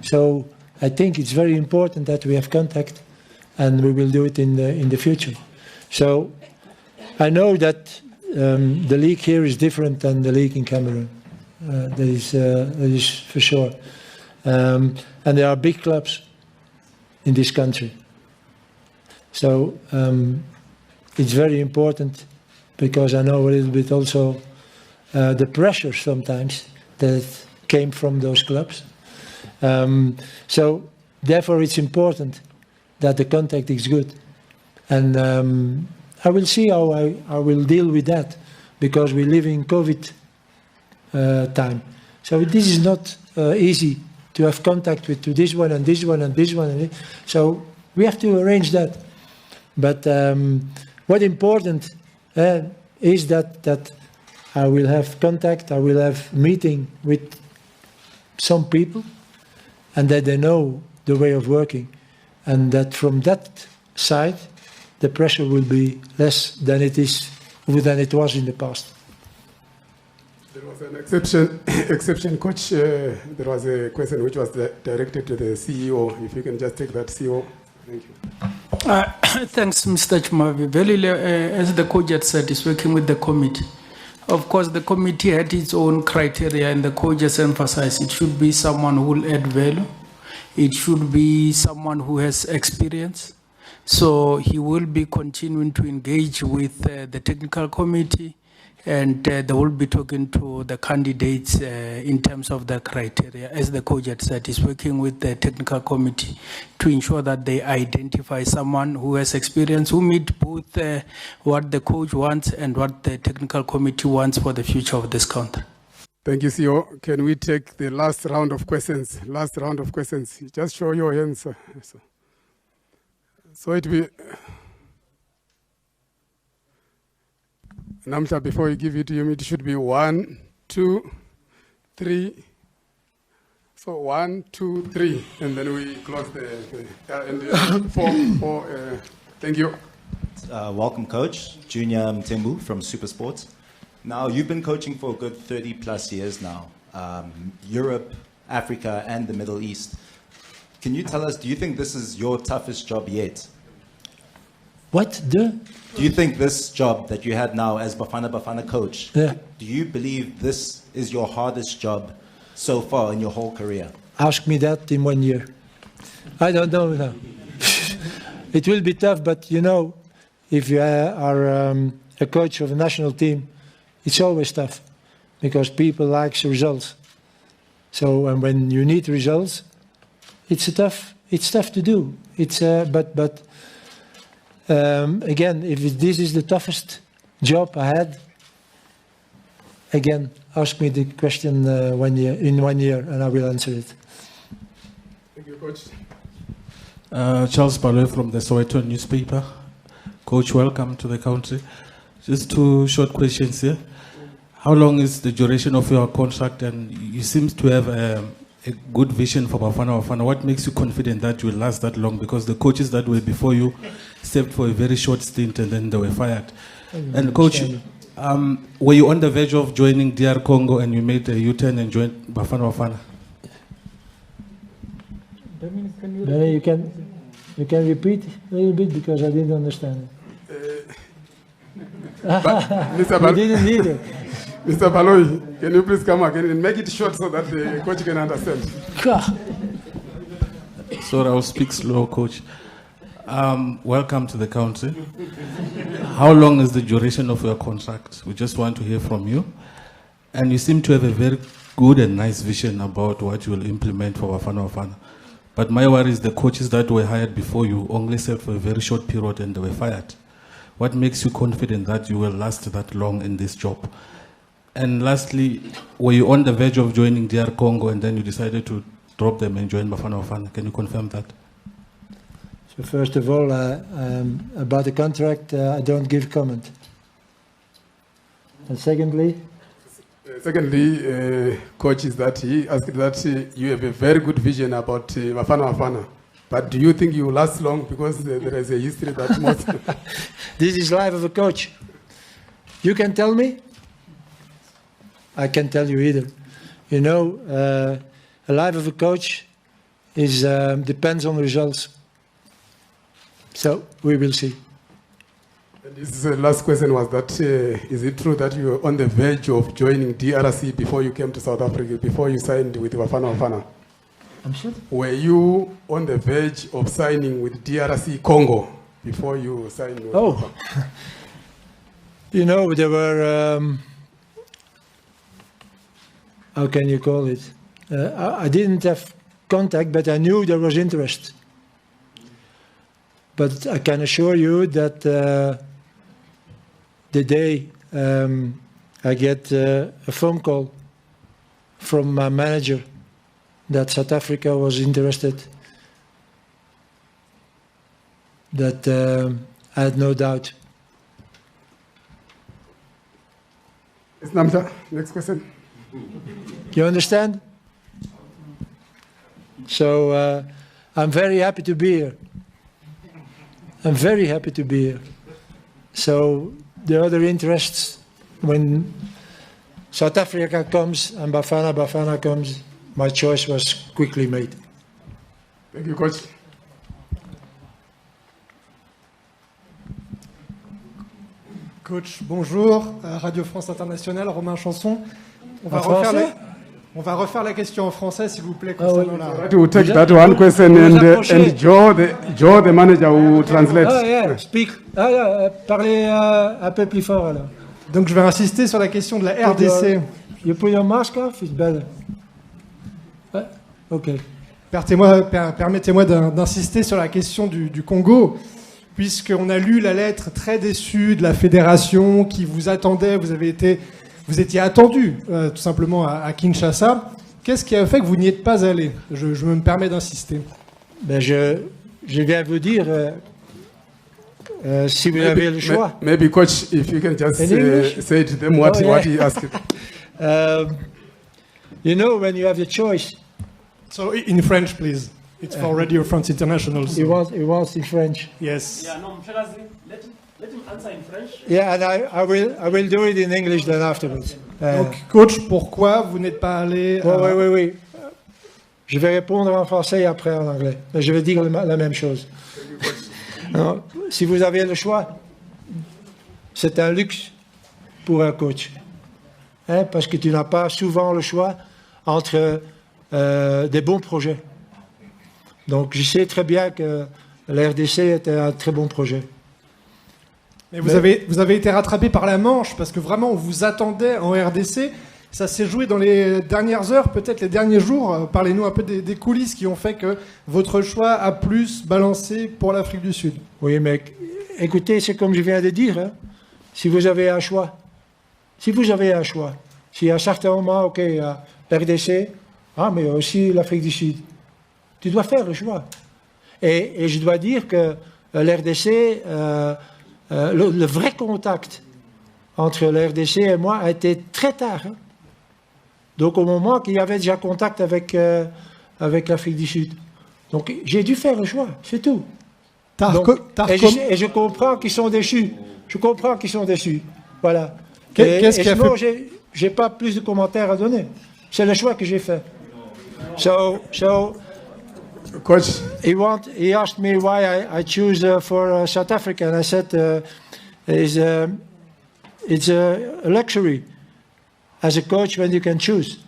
So I think it's very important that we have contact, and we will do it in the future. So I know that the league here is different than the league in Cameroon. That is for sure. And there are big clubs in this country. So it's very important, because I know a little bit also the pressure sometimes that came from those clubs. So therefore it's important that the contact is good. And I will see how I will deal with that, because we live in COVID time. So this is not easy to have contact with this one and this one and this one. And this. So we have to arrange that. But what important is that I will have contact, I will have meeting with some people, and that they know the way of working, and that from that side the pressure will be less than it was in the past. There was an exception, coach. There was a question which was directed to the CEO. If you can just take that, CEO. Thank you. Thanks, Mr. Chumavi. Velile, as the coach had said, is working with the committee. Of course, the committee had its own criteria, and the coach has emphasized it should be someone who will add value. It should be someone who has experience. So he will be continuing to engage with the technical committee, and they will be talking to the candidates in terms of the criteria. As the coach had said, he's working with the technical committee to ensure that they identify someone who has experience, who meet both what the coach wants and what the technical committee wants for the future of this country. Thank you, CEO. Can we take the last round of questions? Last round of questions. Just show your hands. So it will... Namta, before we give it to you, it should be 1, 2, 3. So 1, 2, 3, and then we close the four. Thank you. Welcome, Coach. Junior Mtembu from Super Sports. Now, you've been coaching for a good 30 plus years now. Europe, Africa, and the Middle East. Can you tell us, do you think this is your toughest job yet? What? Do you think this job that you had now as Bafana Bafana coach, do you believe this is your hardest job so far in your whole career? Ask me that in 1 year. I don't know now. It will be tough, but you know, if you are a coach of a national team, it's always tough, because people like results. So, and when you need results, it's tough to do. It's again, if this is the toughest job I had, again, ask me the question in 1 year, and I will answer it. Thank you, Coach. Charles Baloy from the Soweto newspaper. Coach, welcome to the country. Just 2 short questions here. How long is the duration of your contract? And you seem to have a good vision for Bafana Bafana. What makes you confident that you will last that long? Because the coaches that were before you served for a very short stint and then they were fired. And Coach, were you on the verge of joining DR Congo and you made a U-turn and joined Bafana Bafana? You can repeat a little bit, because I didn't understand it. Mr. didn't need it. Mr. Baloy, can you please come again and make it short so that the coach can understand? Sorry, I'll speak slow, Coach. Welcome to the country. How long is the duration of your contract? We just want to hear from you. And you seem to have a very good and nice vision about what you will implement for Bafana Bafana. But my worry is the coaches that were hired before you only served for a very short period and they were fired. What makes you confident that you will last that long in this job? And lastly, were you on the verge of joining DR Congo and then you decided to drop them and join Bafana Bafana? Can you confirm that? So first of all, about the contract, I don't give comment. And secondly? Coach, is that he asked that you have a very good vision about Bafana Bafana. But do you think you will last long? Because there is a history that most... This is life of a coach. You can tell me? I can't tell you either. You know, a life of a coach is depends on results. So we will see. And this last question was that, is it true that you were on the verge of joining DRC before you came to South Africa, before you signed with Bafana Bafana? I'm sure. Were you on the verge of signing with DRC Congo before you signed with Bafana? You know, there were, how can you call it? I didn't have contact, but I knew there was interest. But I can assure you that the day I get a phone call from my manager that South Africa was interested, that I had no doubt. Next question. You understand? So I'm very happy to be here. I'm very happy to be here. So the other interests, when South Africa comes and Bafana Bafana comes, my choice was quickly made. Thank you, Coach. Coach, bonjour. Radio France Internationale, Romain Chanson. On va refaire la question en français, s'il vous plaît, concernant la... To take that one question and Joe, the manager, who translates. Ah, yeah, speak. Parlez un peu plus fort, alors. Donc, je vais insister sur la question de la RDC. You put your mask off, it's better. OK. Permettez-moi d'insister sur la question du Congo, puisqu'on a lu la lettre très déçue de la fédération qui vous attendait, vous étiez attendu tout simplement à Kinshasa. Qu'est-ce qui a fait que vous n'y êtes pas allé? Je me permets d'insister. Ben je viens vous dire, si vous avez le choix. Maybe coach, if you can just say to them what he asked. You know, when you have the choice. So in French, please. It's for Radio France International. So. It was in French. Yes. Yeah, no, let him answer in French. Yeah, and I will do it in English then afterwards. Donc, coach, pourquoi vous n'êtes pas allé Oui. Je vais répondre en français et après en anglais. Mais je vais dire la même chose. Alors, si vous avez le choix, c'est un luxe pour un coach. Parce que tu n'as pas souvent le choix entre des bons projets. Donc, je sais très bien que la RDC était un très bon projet. Mais vous avez été rattrapé par la Manche, parce que vraiment, on vous attendait en RDC. Ça s'est joué dans les dernières heures, peut-être les derniers jours. Parlez-nous un peu des coulisses qui ont fait que votre choix a plus balancé pour l'Afrique du Sud. Oui, mais écoutez, c'est comme je viens de dire. Hein. Si vous avez un choix, si à un certain moment, OK, RDC, mais aussi l'Afrique du Sud, tu dois faire le choix. Et je dois dire que l'RDC, le vrai contact entre l'RDC et moi a été très tard. Hein. Donc au moment qu'il y avait déjà contact avec l'Afrique du Sud. Donc j'ai dû faire le choix, c'est tout. Et je comprends qu'ils sont déçus. Voilà. Sinon, j'ai pas plus de commentaires à donner. C'est le choix que j'ai fait. So Coach, he asked me why I choose for South Africa, and I said it's a luxury as a coach when you can choose.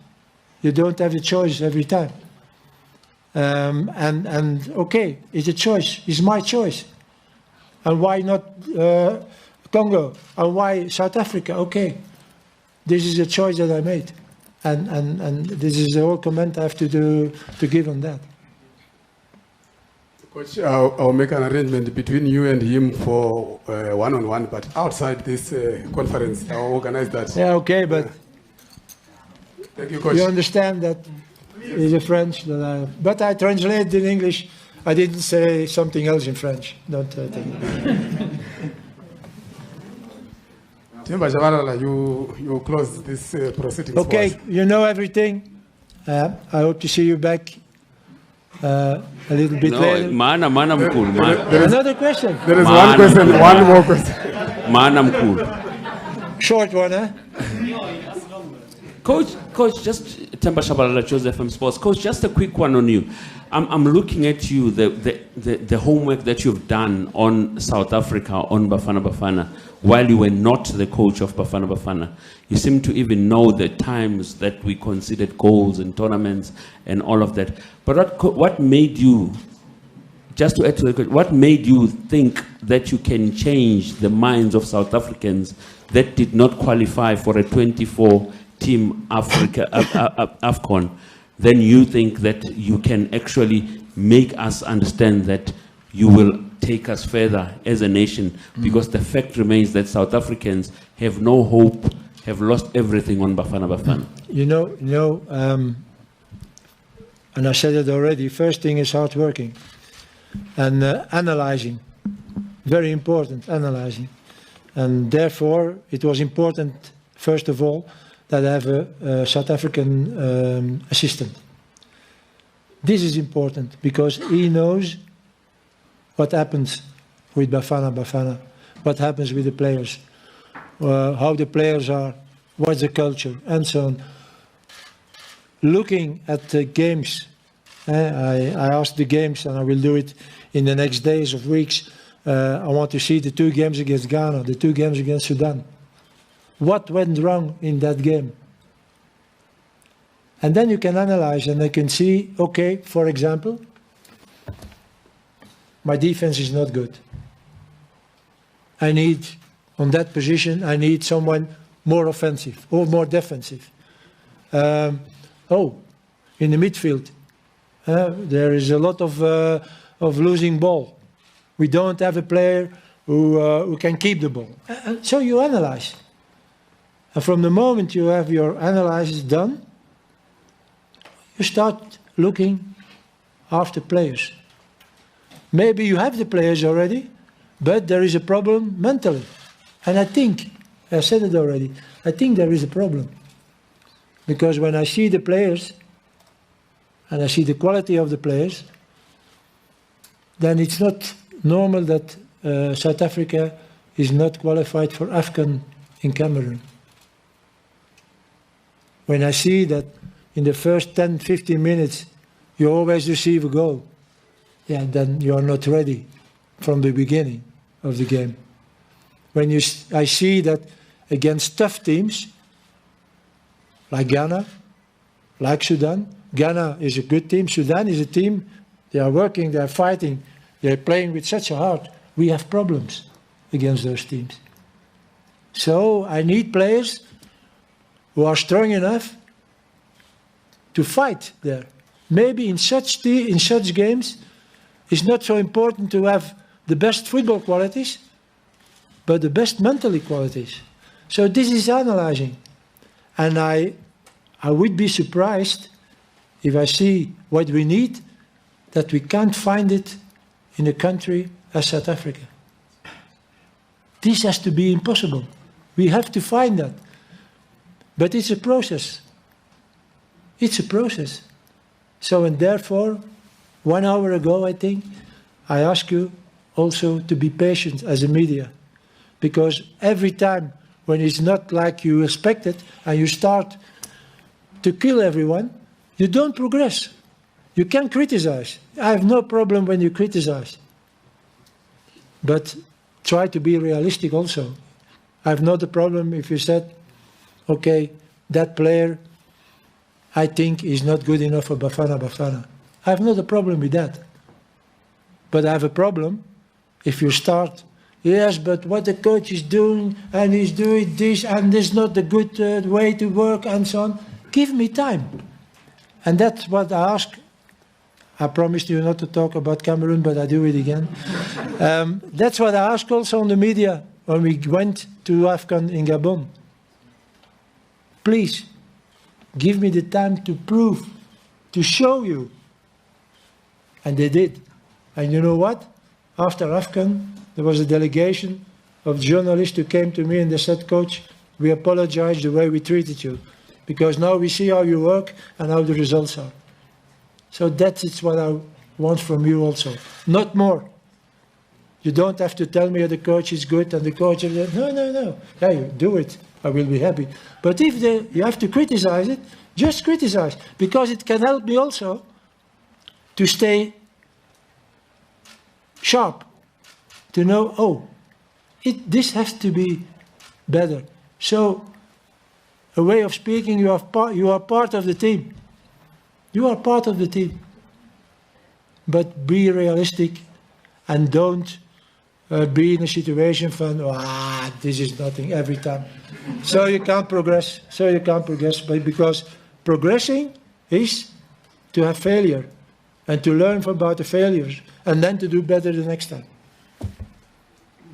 You don't have the choice every time. And okay, it's a choice. It's my choice. And why not Congo? And why South Africa? Okay. this is a choice that I made. And this is the whole comment I have to give on that. Coach, I'll make an arrangement between you and him for one-on-one, but outside this conference, I'll organize that. Yeah, okay, but thank you, Coach. you understand that it's a French that but I translated in English. I didn't say something else in French. Don't think. Timba Javarala, you close this proceedings. Okay, you know everything. I hope to see you back a little bit later. Maana mkulu. Another question. There is one question, one more question. Maana mkulu. Short one, huh? Coach, just Temba Shabalala, Joseph FM Sports. Coach, just a quick one on you. I'm looking at you, the homework that you've done on South Africa, on Bafana Bafana, while you were not the coach of Bafana Bafana. You seem to even know the times that we considered goals and tournaments and all of that. But what made you, just to add to the question, what made you think that you can change the minds of South Africans that did not qualify for a 24-team AFCON? Then you think that you can actually make us understand that you will take us further as a nation, because the fact remains that South Africans have no hope, have lost everything on Bafana Bafana. You know, and I said it already, first thing is hard working and analyzing, very important, analyzing. And therefore, it was important, first of all, that I have a South African assistant. This is important because he knows what happens with Bafana Bafana, what happens with the players, how the players are, what's the culture, and so on. Looking at the games, I asked the games, and I will do it in the next days or weeks. I want to see the 2 games against Ghana, the 2 games against Sudan. What went wrong in that game? And then you can analyze and I can see, okay, for example, my defense is not good. I need, on that position, I need someone more offensive or more defensive. In the midfield, there is a lot of losing ball. We don't have a player who can keep the ball. So you analyze. And from the moment you have your analysis done, you start looking after players. Maybe you have the players already, but there is a problem mentally. And I think, I said it already, I think there is a problem. Because when I see the players, and I see the quality of the players, then it's not normal that South Africa is not qualified for AFCON in Cameroon. When I see that in the first 10, 15 minutes, you always receive a goal, yeah, then you are not ready from the beginning of the game. When I see that against tough teams, like Ghana, like Sudan, Ghana is a good team, Sudan is a team, they are working, they are fighting, they are playing with such a heart. We have problems against those teams. So I need players who are strong enough to fight there. Maybe in such games, it's not so important to have the best football qualities, but the best mentally qualities. So this is analyzing. And I would be surprised if I see what we need, that we can't find it in a country as South Africa. This has to be impossible. We have to find that. But it's a process. It's a process. So, and therefore, 1 hour ago, I think, I ask you also to be patient as a media. Because every time when it's not like you expected and you start to kill everyone, you don't progress. You can criticize. I have no problem when you criticize. But try to be realistic also. I have not a problem if you said, okay, that player, I think, is not good enough for Bafana Bafana. I have not a problem with that. But I have a problem if you start yes, but what the coach is doing, and he's doing this, and this is not the good way to work, and so on. Give me time. And that's what I ask. I promised you not to talk about Cameroon, but I do it again. That's what I asked also on the media when we went to AFCON in Gabon. Please, give me the time to prove, to show you. And they did. And you know what? After AFCON, there was a delegation of journalists who came to me and they said, Coach, we apologize the way we treated you, because now we see how you work and how the results are. So that's what I want from you also. Not more. You don't have to tell me the coach is good and the coach is... No. Yeah, you do it. I will be happy. But if you have to criticize it, just criticize, because it can help me also to stay sharp, to know, oh, this has to be better. So, a way of speaking, you are part of the team. You are part of the team. But be realistic and don't be in a situation from, this is nothing every time. So you can't progress. But because progressing is to have failure and to learn about the failures and then to do better the next time.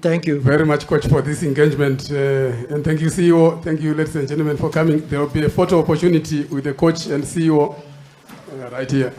Thank you. Very much, Coach, for this engagement. And thank you, CEO. Thank you, ladies and gentlemen, for coming. There will be a photo opportunity with the coach and CEO right here.